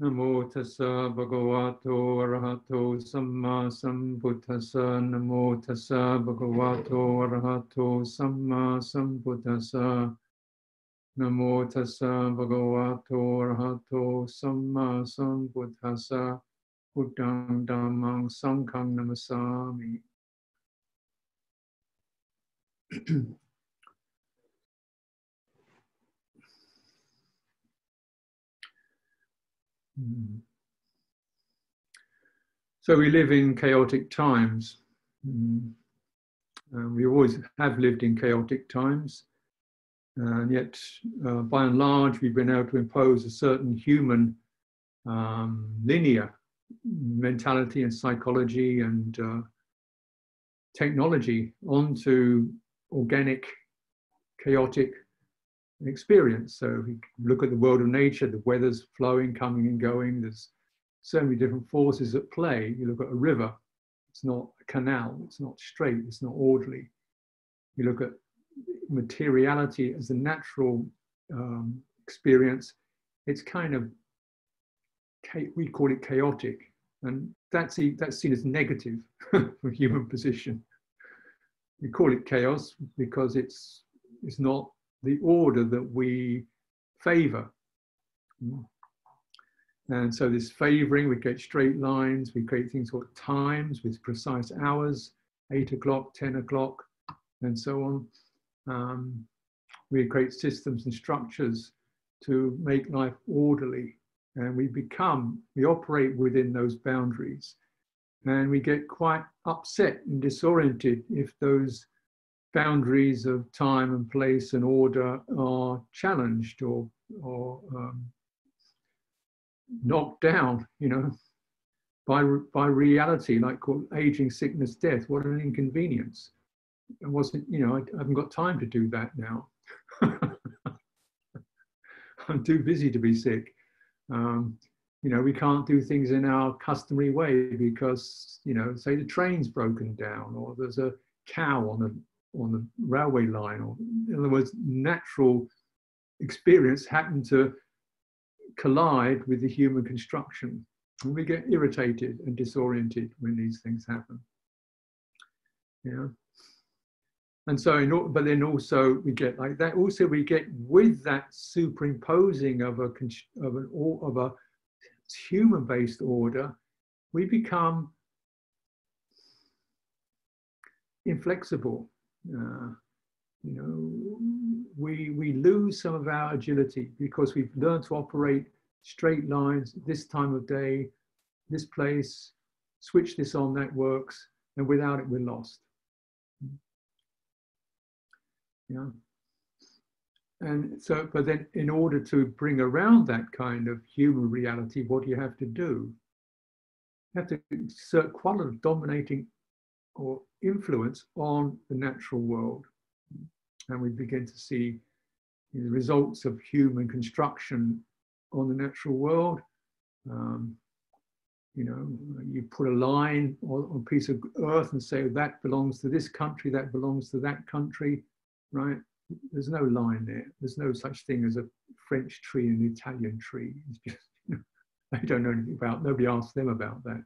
Namo tassa bhagavato arahato samma sambuddhassa. Namo tassa bhagavato arahato samma sambuddhassa. Namo tassa bhagavato arahato samma sambuddhassa. Buddhang dhammang sanghang namasami. So we live in chaotic times. We always have lived in chaotic times, and yet by and large we've been able to impose a certain human linear mentality and psychology and technology onto organic, chaotic experience. So we look at the world of nature, the weather's flowing, coming and going. There's so many different forces at play. You look at a river, it's not a canal, it's not straight, it's not orderly. You look at materiality as a natural experience, it's kind of, we call it chaotic, and that's seen as negative from human position. We call it chaos because it's not the order that we favor. And so this favoring, we create straight lines, we create things called times with precise hours, 8 o'clock, 10 o'clock, and so on. We create systems and structures to make life orderly, and we operate within those boundaries. And we get quite upset and disoriented if those boundaries of time and place and order are challenged or knocked down, by reality, like called aging, sickness, death. What an inconvenience. I haven't got time to do that now. I'm too busy to be sick. We can't do things in our customary way because, say the train's broken down, or there's a cow on the railway line, or in other words, natural experience happened to collide with the human construction. And we get irritated and disoriented when these things happen. And so, but then also we get like that. Also, we get with that superimposing of a human-based order, we become inflexible. We lose some of our agility because we've learned to operate straight lines, this time of day, this place, switch this on, that works, and without it, we're lost. And so, but then in order to bring around that kind of human reality, what do you have to do? You have to exert quite a lot of dominating or influence on the natural world. And we begin to see the results of human construction on the natural world. You put a line on a piece of earth and say that belongs to this country, that belongs to that country, right? There's no line there. There's no such thing as a French tree and an Italian tree. It's just, they don't know anything about, nobody asks them about that.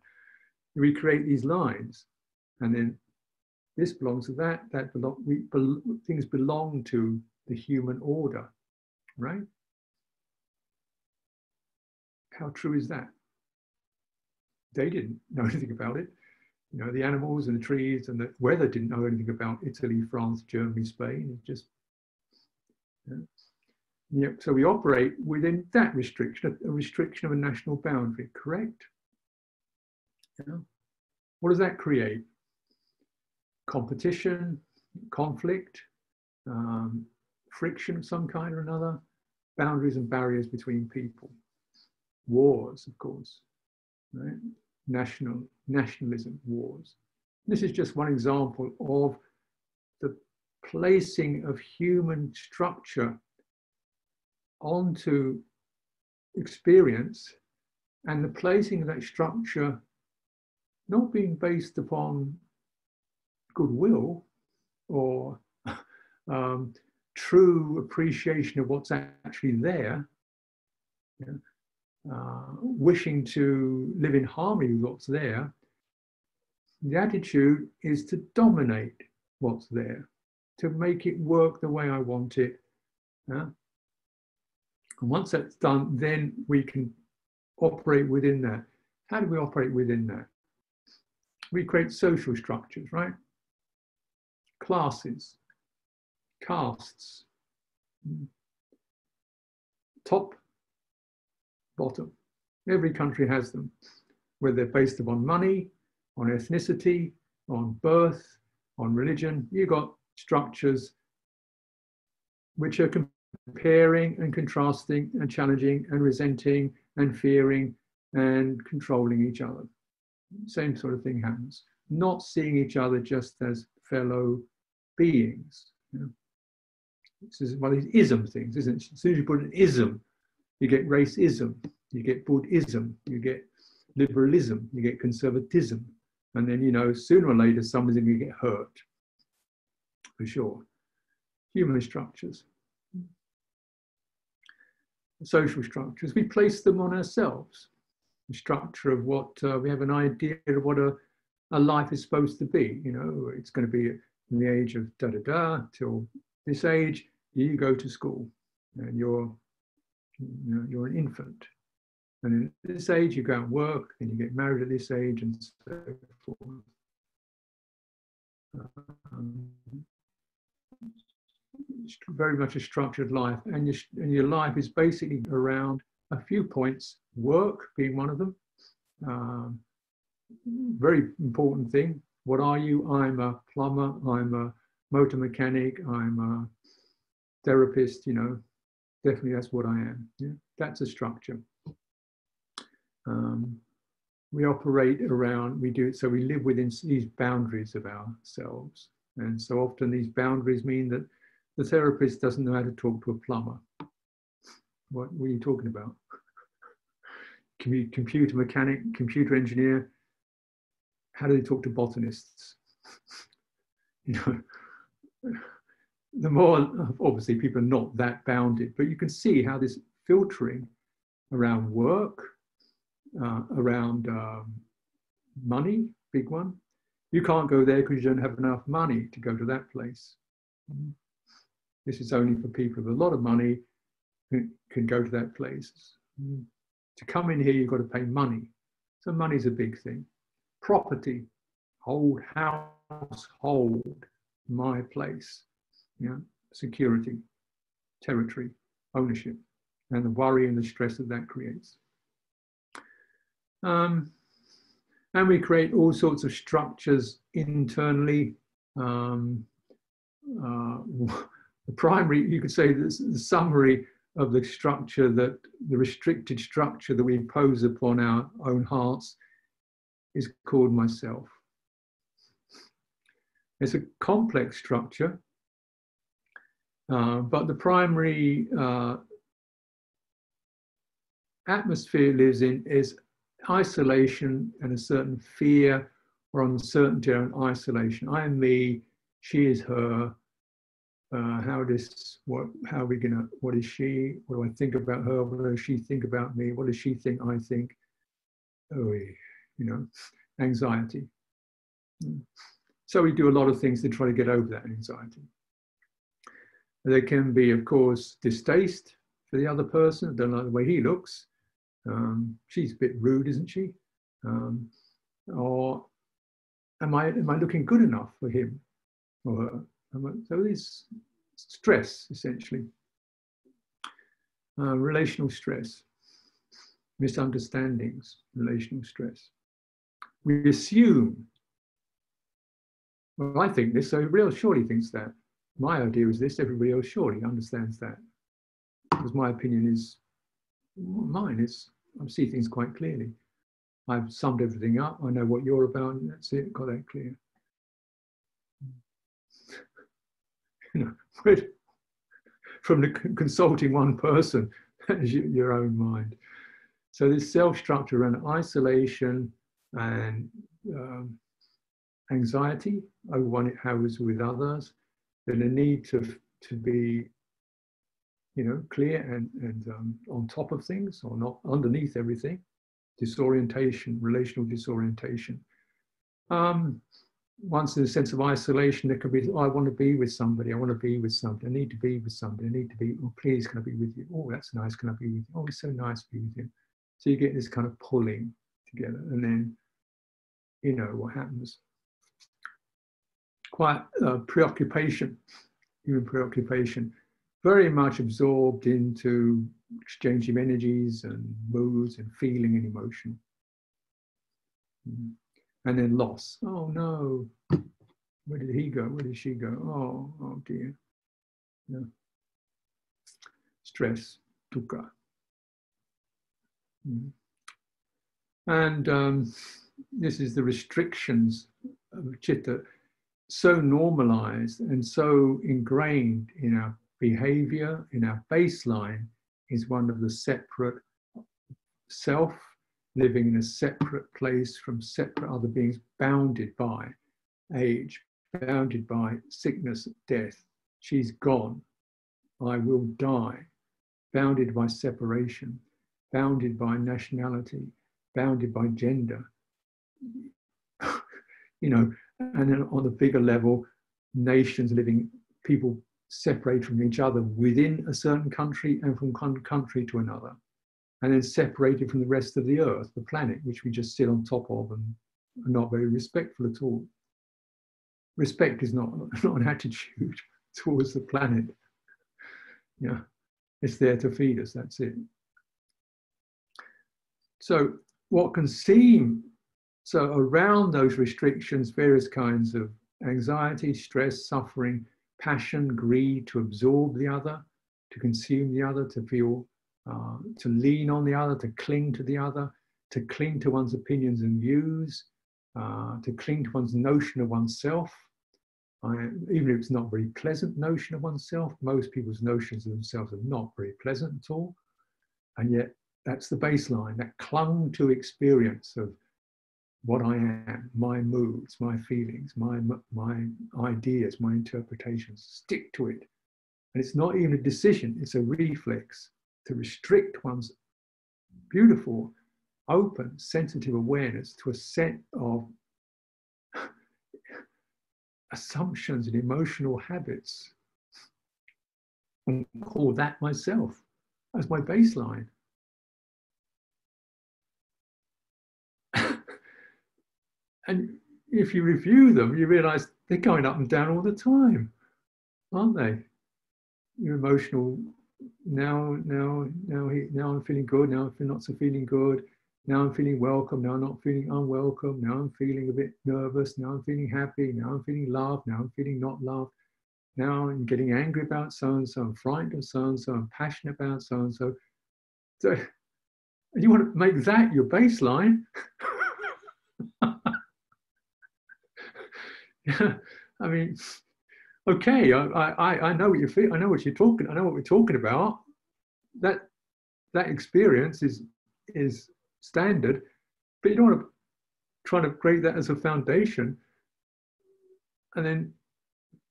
We create these lines, and then this belongs to that, things belong to the human order, right? How true is that? They didn't know anything about it. The animals and the trees and the weather didn't know anything about Italy, France, Germany, Spain. It's just, so we operate within that restriction, a restriction of a national boundary, correct? What does that create? Competition, conflict, friction of some kind or another, boundaries and barriers between people, wars, of course, right? Nationalism, wars. This is just one example of the placing of human structure onto experience, and the placing of that structure not being based upon goodwill or true appreciation of what's actually there, wishing to live in harmony with what's there, the attitude is to dominate what's there, to make it work the way I want it. Yeah? And once that's done, then we can operate within that. How do we operate within that? We create social structures, right? Classes, castes, top, bottom. Every country has them, whether they're based upon money, on ethnicity, on birth, on religion. You've got structures which are comparing and contrasting and challenging and resenting and fearing and controlling each other. Same sort of thing happens. Not seeing each other just as fellow beings. You know? This is one of these ism things, isn't it? As soon as you put an ism, you get racism, you get Buddhism, you get liberalism, you get conservatism. And then, you know, sooner or later, somebody's going to get hurt, for sure. Human structures. Social structures, we place them on ourselves. The structure of what, we have an idea of what a life is supposed to be. You know, it's going to be from the age of da-da-da till this age, you go to school and you're an infant. And at this age, you go and work, and you get married at this age, and so forth. Very much a structured life, and your life is basically around a few points, work being one of them. Very important thing. What are you? I'm a plumber, I'm a motor mechanic, I'm a therapist, you know, definitely that's what I am. Yeah? That's a structure. We operate around, we live within these boundaries of ourselves. And so often these boundaries mean that the therapist doesn't know how to talk to a plumber. What are you talking about? Computer mechanic, computer engineer, how do they talk to botanists? You know, the more, obviously people are not that bounded, but you can see how this filtering around work, around money, big one. You can't go there because you don't have enough money to go to that place. This is only for people with a lot of money who can go to that place. To come in here, you've got to pay money. So money's a big thing. Property, whole household, my place. Yeah, security, territory, ownership, and the worry and the stress that creates. And we create all sorts of structures internally. The primary, you could say, this, the summary of the structure, that the restricted structure that we impose upon our own hearts is called myself. It's a complex structure, but the primary atmosphere it lives in is isolation and a certain fear or uncertainty and isolation. I am me, she is her. How are we gonna, what is she? What do I think about her? What does she think about me? What does she think I think? Oh, you know, anxiety. So we do a lot of things to try to get over that anxiety. There can be, of course, distaste for the other person. Don't like the way he looks. She's a bit rude, isn't she? Or am I looking good enough for him or her? So there's stress, essentially. Relational stress, misunderstandings, relational stress. We assume, well, I think this, so everybody else surely thinks that. My idea is this, everybody else surely understands that. Because my opinion is, mine is, I see things quite clearly. I've summed everything up, I know what you're about, and that's it, got that clear. You know, from the consulting one person as your own mind. So this self-structure around isolation and anxiety over how it's with others, then the need to be clear and on top of things, or not underneath everything. Disorientation, relational disorientation. Once there's a sense of isolation, there could be, oh, I want to be with somebody, I want to be with somebody, I need to be with somebody, I need to be, oh, please, can I be with you? Oh, that's nice, can I be with you? Oh, it's so nice to be with you. So you get this kind of pulling together, and then, what happens? Quite preoccupation, human preoccupation, very much absorbed into exchanging energies and moods and feeling and emotion. And then loss. Oh no, where did he go? Where did she go? Oh dear. Yeah. Stress, dukkha. And this is the restrictions of citta, so normalized and so ingrained in our behavior, in our baseline, is one of the separate self, living in a separate place from separate other beings, bounded by age, bounded by sickness, death. She's gone. I will die. Bounded by separation, bounded by nationality, bounded by gender. And then on a bigger level, nations living, people separate from each other within a certain country and from one country to another, and then separated from the rest of the earth, the planet, which we just sit on top of and are not very respectful at all. Respect is not an attitude towards the planet. It's there to feed us, that's it. So what can seem, so around those restrictions, various kinds of anxiety, stress, suffering, passion, greed, to absorb the other, to consume the other, to feel, to lean on the other, to cling to the other, to cling to one's opinions and views, to cling to one's notion of oneself. Even if it's not a very pleasant notion of oneself, most people's notions of themselves are not very pleasant at all. And yet that's the baseline, that clung to experience of what I am, my moods, my feelings, my ideas, my interpretations, stick to it. And it's not even a decision, it's a reflex to restrict one's beautiful, open, sensitive awareness to a set of assumptions and emotional habits, and call that myself as my baseline. And if you review them, you realize they're going up and down all the time, aren't they? Your emotional, now I'm feeling good, now I'm not so feeling good, now I'm feeling welcome, now I'm not feeling unwelcome, now I'm feeling a bit nervous, now I'm feeling happy, now I'm feeling loved, now I'm feeling not loved, now I'm getting angry about so-and-so, I'm frightened of so-and-so, I'm passionate about so-and-so. So you want to make that your baseline? Yeah, I mean, okay, I know what you feel. I know what you're talking. I know what we're talking about. That experience is standard, but you don't want to try to create that as a foundation, and then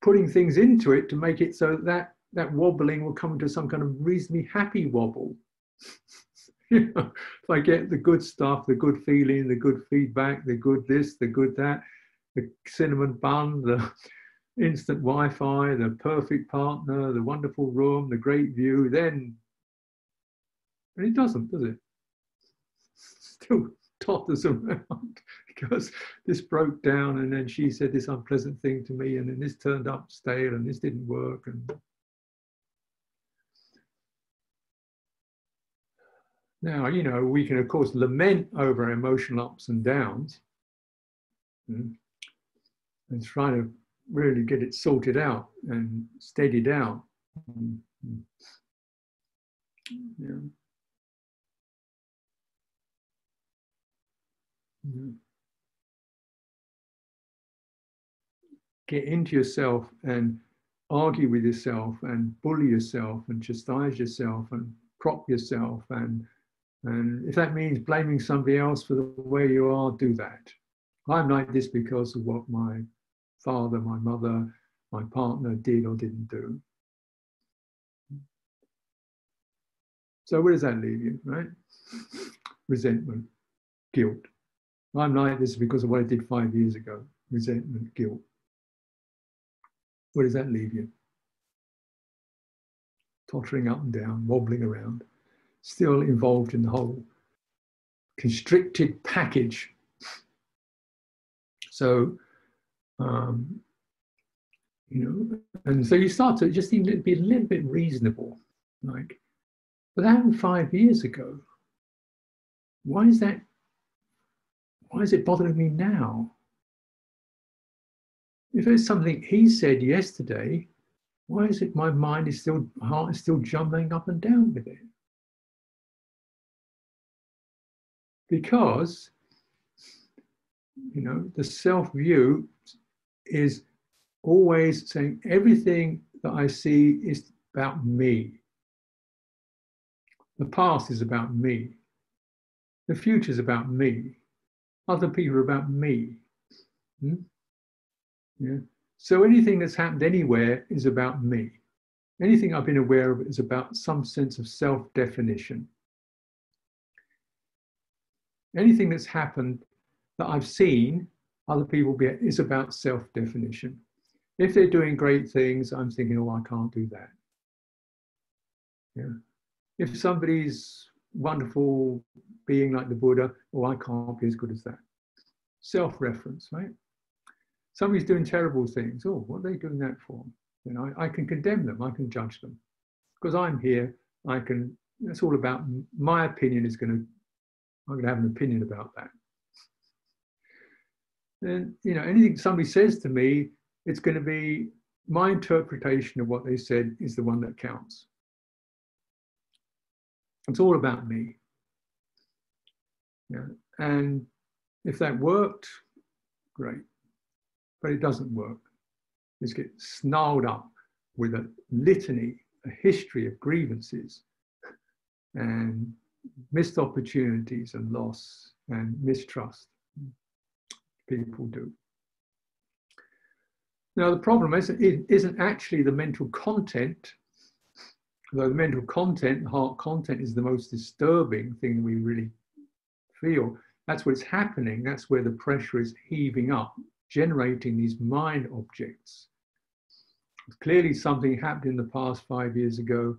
putting things into it to make it so that wobbling will come into some kind of reasonably happy wobble. If I get the good stuff, the good feeling, the good feedback, the good this, the good that, the cinnamon bun, the instant Wi-Fi, the perfect partner, the wonderful room, the great view, then, but it doesn't, does it? Still totters around because this broke down, and then she said this unpleasant thing to me, and then this turned up stale, and this didn't work. And now, we can of course lament over our emotional ups and downs, and try to really get it sorted out and steadied out. Yeah. Get into yourself and argue with yourself and bully yourself and chastise yourself and prop yourself, and if that means blaming somebody else for the way you are, do that. I'm like this because of what my father, my mother, my partner did or didn't do. So where does that leave you, right? Resentment, guilt. I'm like this because of what I did 5 years ago. Resentment, guilt. Where does that leave you? Tottering up and down, wobbling around, still involved in the whole constricted package. So, and so you start to just even be a little bit reasonable. Like, but that happened 5 years ago. Why is that? Why is it bothering me now? If it's something he said yesterday, why is it my mind is still, heart is still jumping up and down with it? Because, the self-view is always saying everything that I see is about me. The past is about me. The future is about me. Other people are about me. Yeah. So anything that's happened anywhere is about me. Anything I've been aware of is about some sense of self-definition. Anything that's happened that I've seen other people be is about self-definition. If they're doing great things, I'm thinking, oh, I can't do that. Yeah. If somebody's wonderful being like the Buddha, oh, I can't be as good as that. Self-reference, right? Somebody's doing terrible things. Oh, what are they doing that for? I can condemn them. I can judge them. Because I'm here, it's all about my opinion I'm going to have an opinion about that. And, anything somebody says to me, it's going to be my interpretation of what they said is the one that counts. It's all about me. Yeah. And if that worked, great. But it doesn't work. Just get snarled up with a litany, a history of grievances and missed opportunities and loss and mistrust. People do. Now, the problem isn't actually the mental content, though the mental content, the heart content, is the most disturbing thing we really feel. That's what's happening. That's where the pressure is heaving up, generating these mind objects. Clearly, something happened in the past 5 years ago.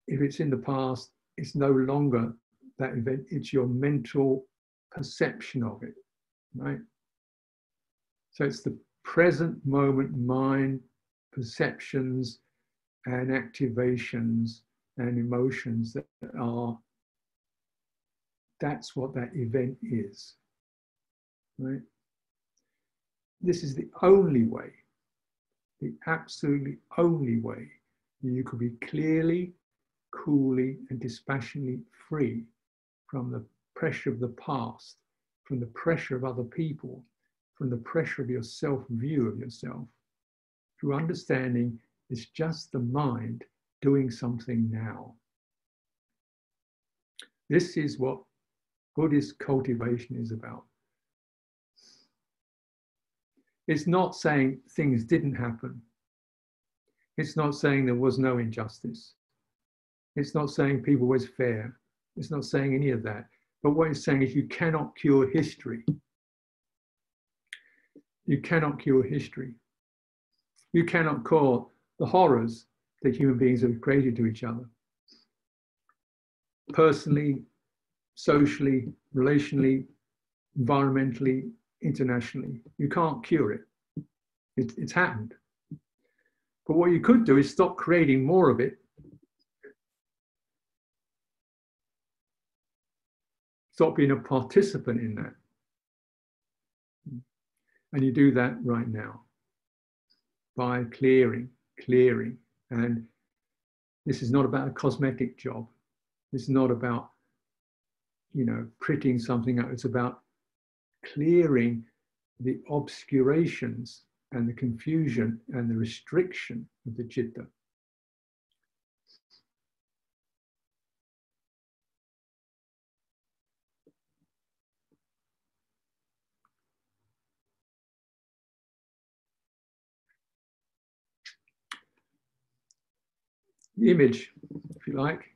If it's in the past, it's no longer that event, it's your mental perception of it, right? So it's the present moment mind perceptions and activations and emotions that's what that event is, right? This is the only way, the absolutely only way you could be clearly, coolly, and dispassionately free from the pressure of the past, from the pressure of other people, from the pressure of your self-view of yourself, through understanding it's just the mind doing something now. This is what Buddhist cultivation is about. It's not saying things didn't happen. It's not saying there was no injustice. It's not saying people were fair. It's not saying any of that. But what it's saying is you cannot cure history. You cannot cure history. You cannot cure the horrors that human beings have created to each other. Personally, socially, relationally, environmentally, internationally. You can't cure it. It's happened. But what you could do is stop creating more of it. Stop being a participant in that. And you do that right now by clearing. And this is not about a cosmetic job. This is not about, prettying something out. It's about clearing the obscurations and the confusion and the restriction of the citta. The image, if you like,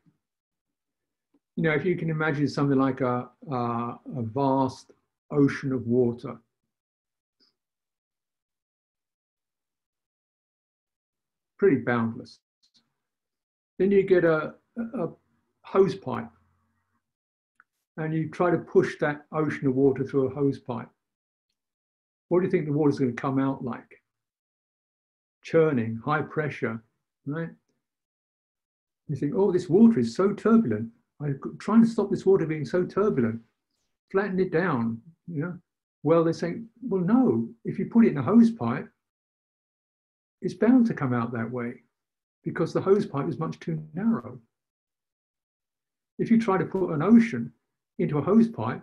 You know, if you can imagine something like a vast ocean of water, pretty boundless. Then you get a hose pipe, and you try to push that ocean of water through a hose pipe. What do you think the water's going to come out like? Churning, high pressure, right? You think, oh, this water is so turbulent. I'm trying to stop this water being so turbulent. Flatten it down, you know? Well, they're saying, well, no, if you put it in a hose pipe, it's bound to come out that way because the hose pipe is much too narrow. If you try to put an ocean into a hose pipe,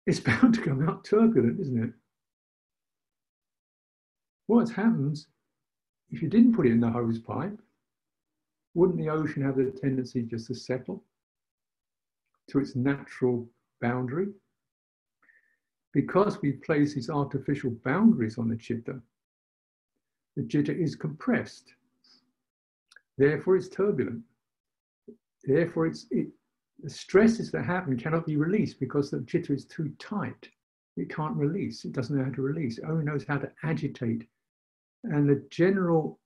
it's bound to come out turbulent, isn't it? What happens if you didn't put it in the hose pipe? Wouldn't the ocean have the tendency just to settle to its natural boundary? Because we place these artificial boundaries on the chitta is compressed. Therefore, it's turbulent. Therefore, the stresses that happen cannot be released because the chitta is too tight. It can't release. It doesn't know how to release. It only knows how to agitate. And the general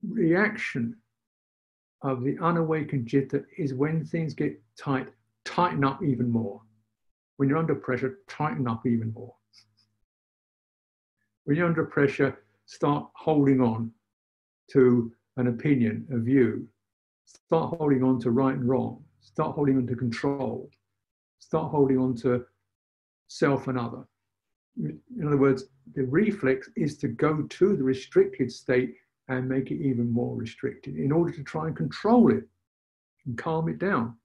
reaction of the unawakened chitta is when things get tight, tighten up even more. When you're under pressure, tighten up even more. When you're under pressure, start holding on to an opinion, a view. Start holding on to right and wrong. Start holding on to control. Start holding on to self and other. In other words, the reflex is to go to the restricted state and make it even more restricted in order to try and control it and calm it down.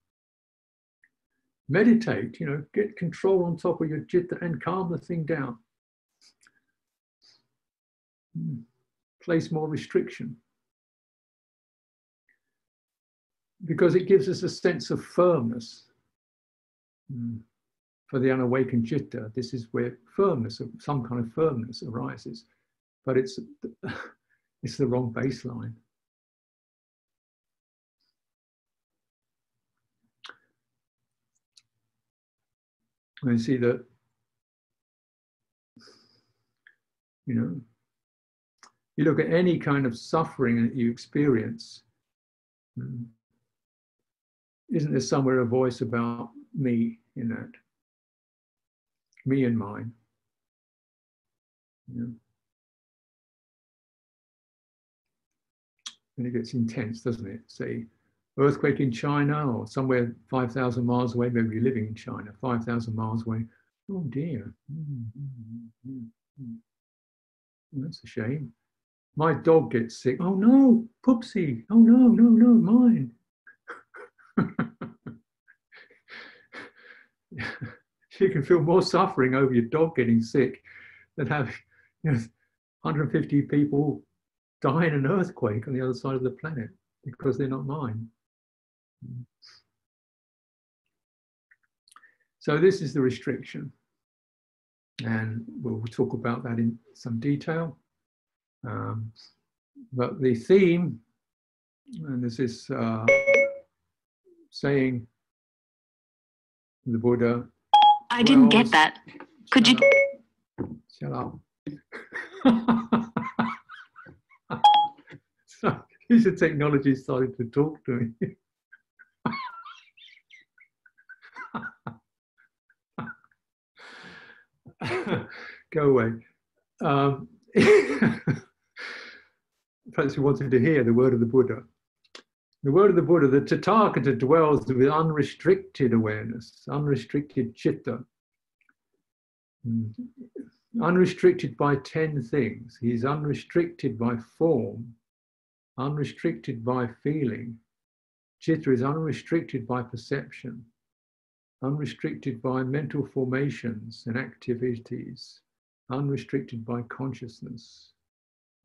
Meditate, you know, get control on top of your citta and calm the thing down. Place more restriction. Because it gives us a sense of firmness. For the unawakened citta, this is where firmness, some kind of firmness arises. But it's the wrong baseline. And see that, you know, you look at any kind of suffering that you experience, isn't there somewhere a voice about me in that? Me and mine. You know? And it gets intense, doesn't it? Say, earthquake in China or somewhere 5,000 miles away, maybe you're living in China, 5,000 miles away. Oh dear. That's a shame. My dog gets sick. Oh no, Poopsie. Oh no, mine. You can feel more suffering over your dog getting sick than having 150 people die in an earthquake on the other side of the planet because they're not mine. So this is the restriction. And we'll talk about that in some detail. But the theme, and this is saying the Buddha. I didn't get that. Could you? Shut up. So use the technology started to talk to me. Go away. Perhaps you wanted to hear the word of the Buddha. The word of the Buddha, the Tathagata dwells with unrestricted awareness, unrestricted citta. Unrestricted by 10 things. He's unrestricted by form, unrestricted by feeling. Citta is unrestricted by perception, unrestricted by mental formations and activities, unrestricted by consciousness.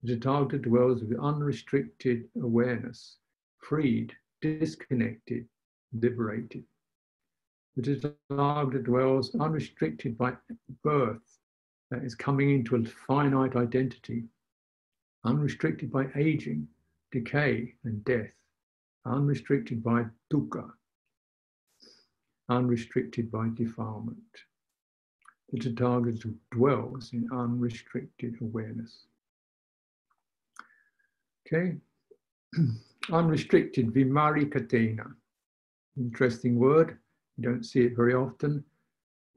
The Tathagata dwells with unrestricted awareness, freed, disconnected, liberated. The Tathagata dwells unrestricted by birth, that is coming into a finite identity, unrestricted by aging, decay, and death, unrestricted by dukkha. unrestricted by defilement. The Tathagata dwells in unrestricted awareness. Okay, unrestricted, vimarikatena. Interesting word, you don't see it very often.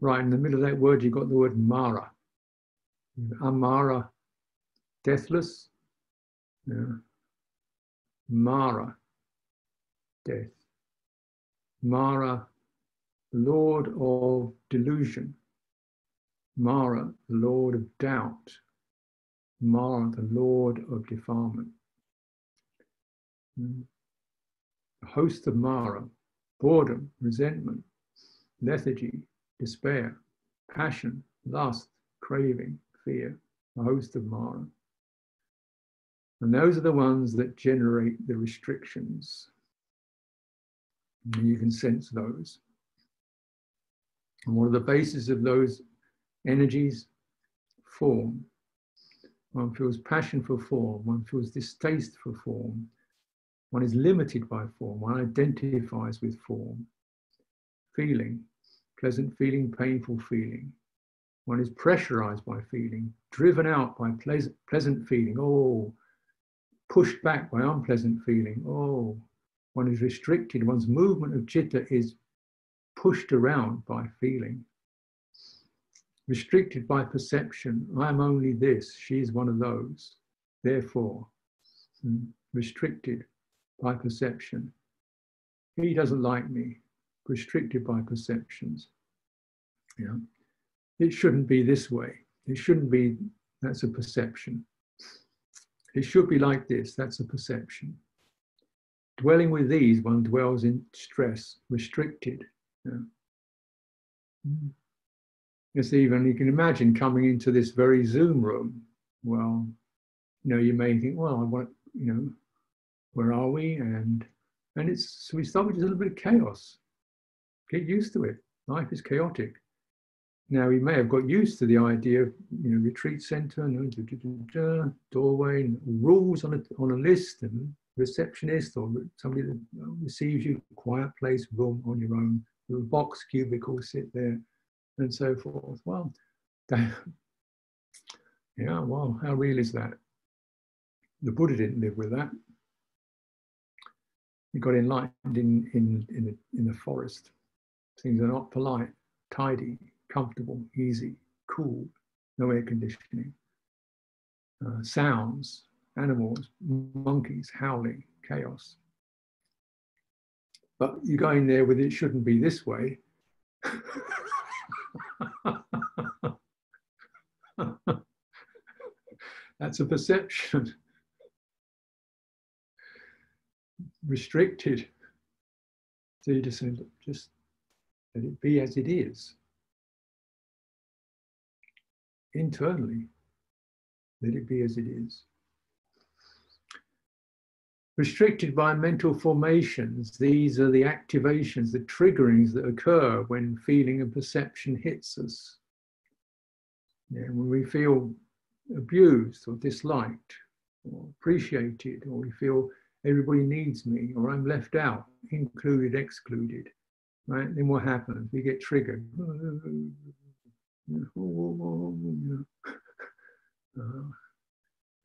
Right in the middle of that word, you've got the word mara. Amara, deathless. Yeah. Mara, death. Mara, Lord of delusion. Mara, the Lord of doubt. Mara, the Lord of defilement. A host of Mara, boredom, resentment, lethargy, despair, passion, lust, craving, fear, a host of Mara. And those are the ones that generate the restrictions. And you can sense those. And what are the bases of those energies? Form. One feels passion for form. One feels distaste for form. One is limited by form. One identifies with form. Feeling. Pleasant feeling, painful feeling. One is pressurized by feeling, driven out by pleasant feeling. Oh, pushed back by unpleasant feeling. Oh, one is restricted. One's movement of citta is pushed around by feeling. Restricted by perception. I'm only this. She's one of those. Therefore, restricted by perception. He doesn't like me. Restricted by perceptions. Yeah. It shouldn't be this way. It shouldn't be, that's a perception. It should be like this, that's a perception. Dwelling with these, one dwells in stress, restricted. Yeah. It's even, you can imagine coming into this very Zoom room. Well, you know, you may think, well, I want, you know, where are we? And it's, so we start with a little bit of chaos. Get used to it. Life is chaotic. Now, we may have got used to the idea of, you know, retreat center, doorway, and rules on a list, and receptionist or somebody that receives you, quiet place, room on your own, little box, cubicle, sit there, and so forth. Well, yeah, well, how real is that? The Buddha didn't live with that. He got enlightened in the forest. Things are not polite, tidy, comfortable, easy, cool, no air conditioning. Sounds, animals, monkeys, howling, chaos. But you go in there with it shouldn't be this way. That's a perception. Restricted. So you just let it be as it is. Internally, let it be as it is. Restricted by mental formations, these are the activations, the triggerings that occur when feeling and perception hits us. Yeah, when we feel abused or disliked or appreciated, or we feel everybody needs me, or I'm left out, included, excluded, right? Then what happens? We get triggered.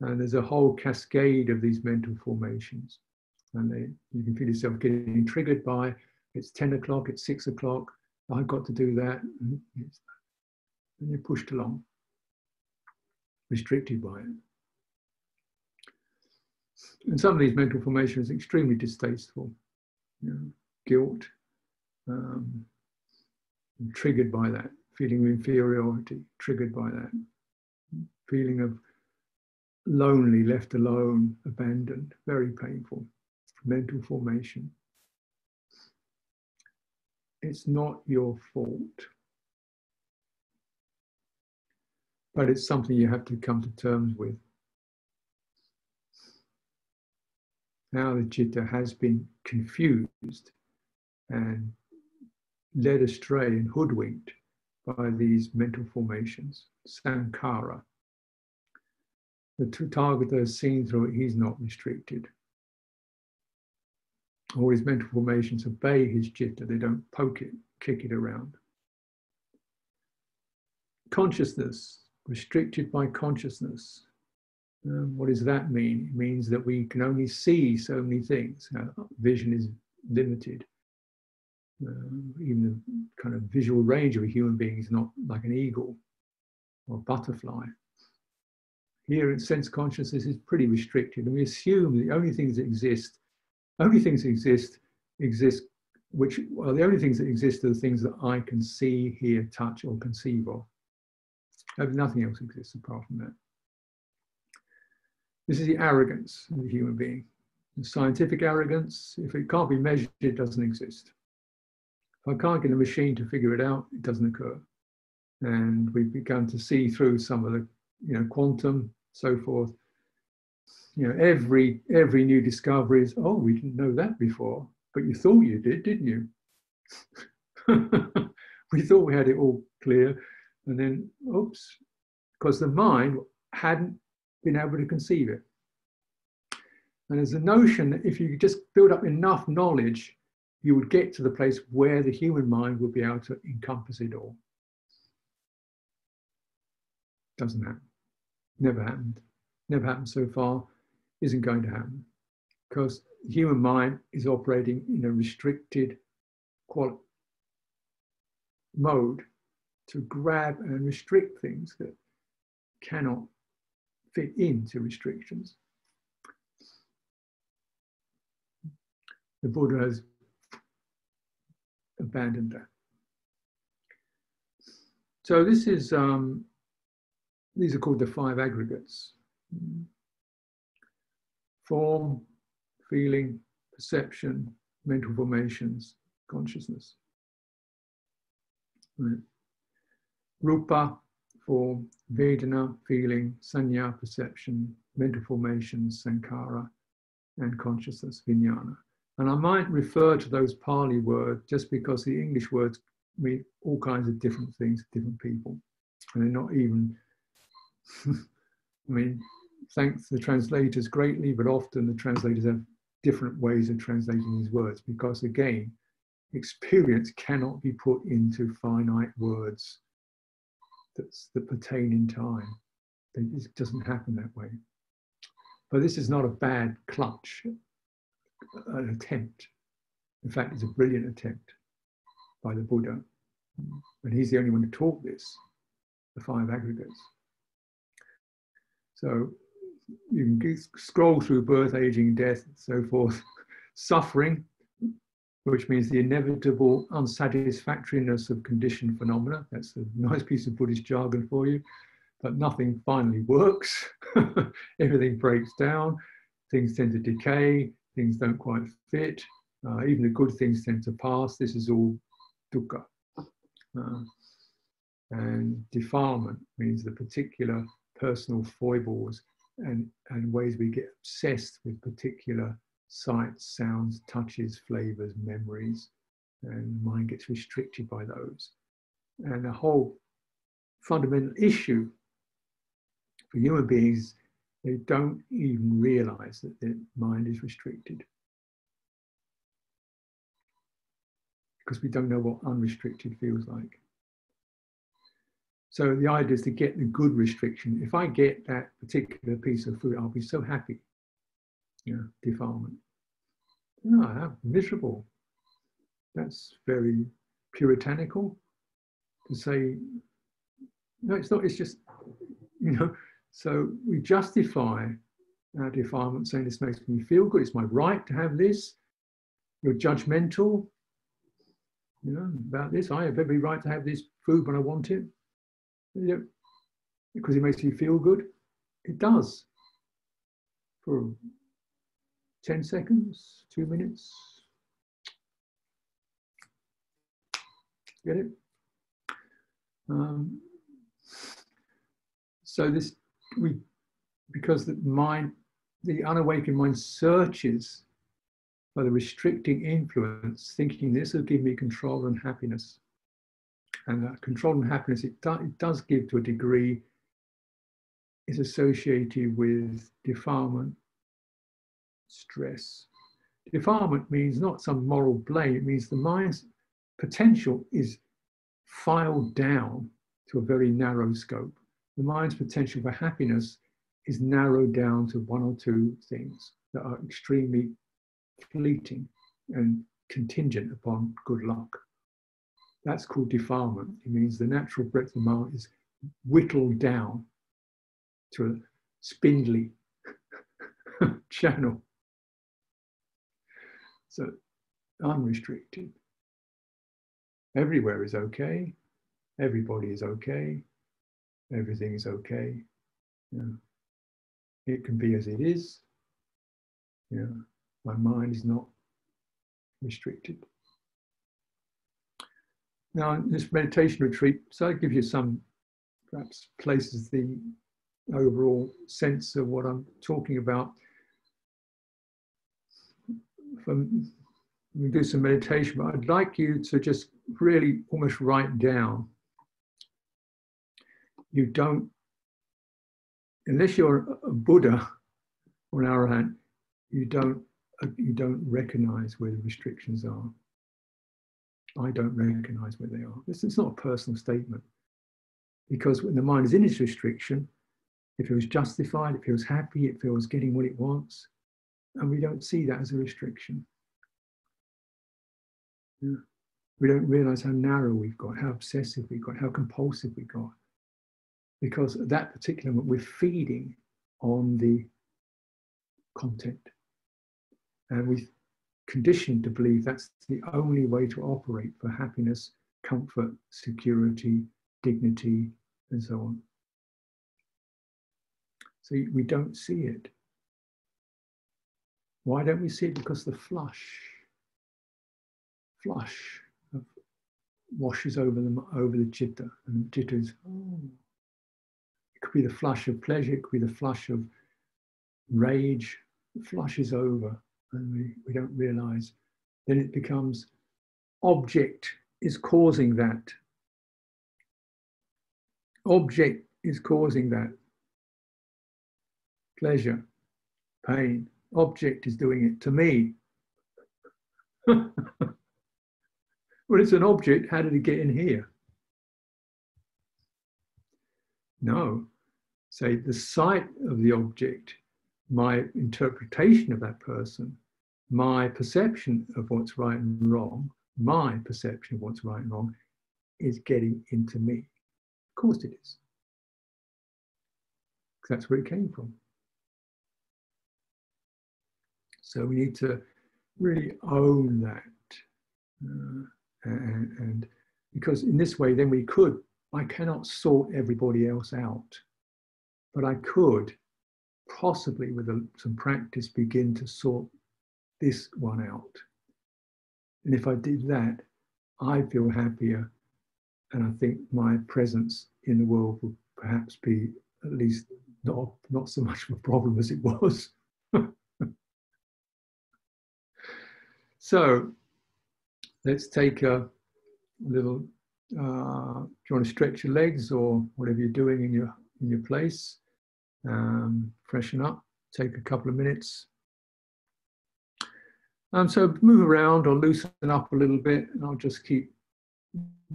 And there's a whole cascade of these mental formations. And you can feel yourself getting triggered by, it's 10 o'clock, it's 6 o'clock, I've got to do that. And you're pushed along, restricted by it. And some of these mental formations are extremely distasteful. You know, guilt, triggered by that, feeling of inferiority, triggered by that, feeling of lonely, left alone, abandoned, very painful, mental formation. It's not your fault, but it's something you have to come to terms with. Now the citta has been confused and led astray and hoodwinked by these mental formations, sankhara. The Tathagata has seen through it, he's not restricted. All his mental formations obey his citta. They don't poke it, kick it around. Consciousness, restricted by consciousness. What does that mean? It means that we can only see so many things. Vision is limited. Even the kind of visual range of a human being is not like an eagle or a butterfly. Here in sense consciousness is pretty restricted, and we assume the only things that exist, the only things that exist are the things that I can see, hear, touch, or conceive of. Nothing else exists apart from that. This is the arrogance of the human being. The scientific arrogance, if it can't be measured, it doesn't exist. If I can't get a machine to figure it out, it doesn't occur. And we've begun to see through some of the, quantum, so forth. Every new discovery is, oh, we didn't know that before, but you thought you did, didn't you? We thought we had it all clear, and then, oops, because the mind hadn't been able to conceive it. And there's a notion that if you just build up enough knowledge, you would get to the place where the human mind would be able to encompass it all. Doesn't happen. Never happened. Never happened so far. Isn't going to happen. Because the human mind is operating in a restricted mode to grab and restrict things that cannot fit into restrictions. The Buddha has abandoned that. So this is, these are called the five aggregates. Form, feeling, perception, mental formations, consciousness. Right. Rupa, form, Vedana, feeling, Sanya, perception, mental formations, Sankhara, and consciousness, Vijnana. And I might refer to those Pali words just because the English words mean all kinds of different things to different people. And they're not even, thanks to the translators greatly, but often the translators have different ways of translating these words because, again, experience cannot be put into finite words that pertain in time. It doesn't happen that way. But this is not a bad clutch, an attempt. In fact, it's a brilliant attempt by the Buddha. And he's the only one to taught this, the five aggregates. So you can scroll through birth, aging, death, and so forth. Suffering, which means the inevitable unsatisfactoriness of conditioned phenomena. That's a nice piece of Buddhist jargon for you. But nothing finally works. Everything breaks down. Things tend to decay. Things don't quite fit. Even the good things tend to pass. This is all dukkha. And defilement means the particular personal foibles and ways we get obsessed with particular sights, sounds, touches, flavors, memories, and the mind gets restricted by those. And the whole fundamental issue for human beings, they don't even realize that their mind is restricted. Because we don't know what unrestricted feels like. So the idea is to get the good restriction. If I get that particular piece of food, I'll be so happy. Defilement. No, I'm miserable. That's very puritanical to say, no, it's not, it's just, so we justify our defilement saying this makes me feel good, it's my right to have this. You're judgmental, about this. I have every right to have this food when I want it. Because it makes you feel good. It does. For 10 seconds, 2 minutes. Get it? So because the mind, the unawakened mind searches for the restricting influence, thinking this will give me control and happiness. And that control and happiness, it does give to a degree, is associated with defilement, stress. Defilement means not some moral blame, it means the mind's potential is filed down to a very narrow scope. The mind's potential for happiness is narrowed down to one or two things that are extremely fleeting and contingent upon good luck. That's called defilement. It means the natural breadth of the mind is whittled down to a spindly channel. So unrestricted. Everywhere is okay. Everybody is okay. Everything is okay. Yeah. It can be as it is. Yeah. My mind is not restricted. Now, in this meditation retreat, so I give you some, perhaps places the overall sense of what I'm talking about. We do some meditation, but I'd like you to just really almost write down. You don't, unless you're a Buddha or an Arahant, you don't recognize where the restrictions are. I don't recognize where they are. This is not a personal statement, because when the mind is in its restriction, it feels justified, it feels happy, it feels getting what it wants, and we don't see that as a restriction. Yeah. We don't realize how narrow we've got, how obsessive we've got, how compulsive we've got, because at that particular moment we're feeding on the content, and we've conditioned to believe that's the only way to operate for happiness, comfort, security, dignity, and so on. So we don't see it. Why don't we see it? Because the flush washes over the citta, and the citta is, oh. It could be the flush of pleasure, it could be the flush of rage. The flush is over, and we don't realize. Then it becomes object is causing that. Object is causing that. Pleasure, pain. Object is doing it to me. Well, it's an object. How did it get in here? No. Say the sight of the object, my interpretation of that person, my perception of what's right and wrong, my perception of what's right and wrong is getting into me. Of course it is. Because that's where it came from. So we need to really own that. And because in this way, then I cannot sort everybody else out, but I could possibly with some practice begin to sort this one out. And if I did that, I feel happier, and I think my presence in the world would perhaps be at least not so much of a problem as it was. So let's take a little, do you want to stretch your legs or whatever you're doing in your place? Freshen up, take a couple of minutes. So move around or loosen up a little bit, and I'll just keep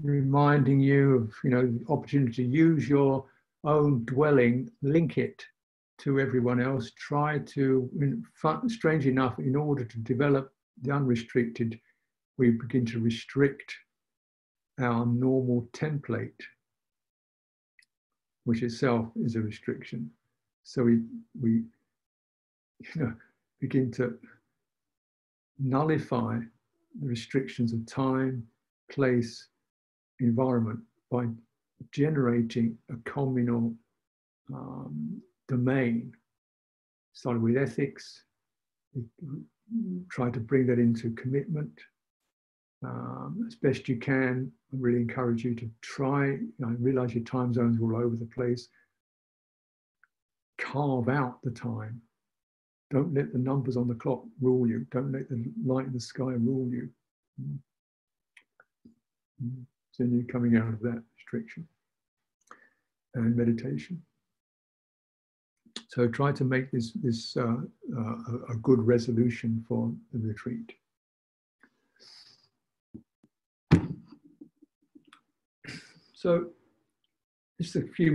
reminding you of, the opportunity to use your own dwelling, link it to everyone else. Try to, strange enough, in order to develop the unrestricted, we begin to restrict our normal template, which itself is a restriction. So we begin to nullify the restrictions of time, place, environment by generating a communal domain. Started with ethics, we try to bring that into commitment as best you can. I really encourage you to try, I realize your time zones are all over the place. Carve out the time. Don't let the numbers on the clock rule you. Don't let the light in the sky rule you. So you're coming out of that restriction and meditation. So try to make this a good resolution for the retreat. So just a few